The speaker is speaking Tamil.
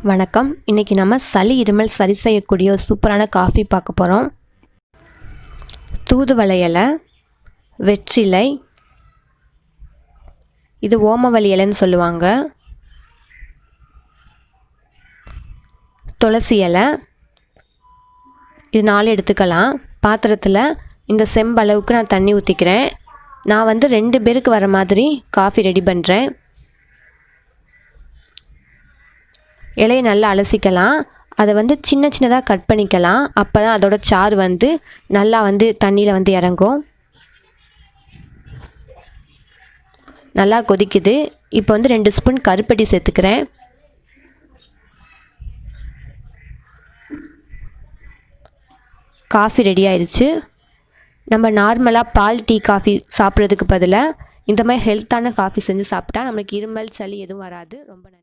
வணக்கம். இன்றைக்கி நம்ம சளி இருமல் சரி செய்யக்கூடிய ஒரு சூப்பரான காஃபி பார்க்க போகிறோம். தூதுவளை இலை, வெற்றிலை, இது ஓமவல்லி இலைன்னு சொல்லுவாங்க, துளசி இலை, இது 4 எடுத்துக்கலாம். பாத்திரத்தில் இந்த செம்பளவுக்கு நான் தண்ணி ஊற்றிக்கிறேன். நான் 2 பேருக்கு வர மாதிரி காஃபி ரெடி பண்ணுறேன். இலையை நல்லா அலசிக்கலாம். அதை சின்ன சின்னதாக கட் பண்ணிக்கலாம். அப்போ தான் அதோட சாறு நல்லா தண்ணியில் இறங்கும். நல்லா கொதிக்குது. இப்போ 2 ஸ்பூன் கருப்பட்டி சேர்த்துக்கிறேன். காஃபி ரெடி ஆயிடுச்சு. நம்ம நார்மலாக பால் டீ காஃபி சாப்பிட்றதுக்கு பதிலாக இந்த மாதிரி ஹெல்த்தான காஃபி செஞ்சு சாப்பிட்டா நம்மளுக்கு இருமல் சளி எதுவும் வராது. ரொம்ப நன்றி.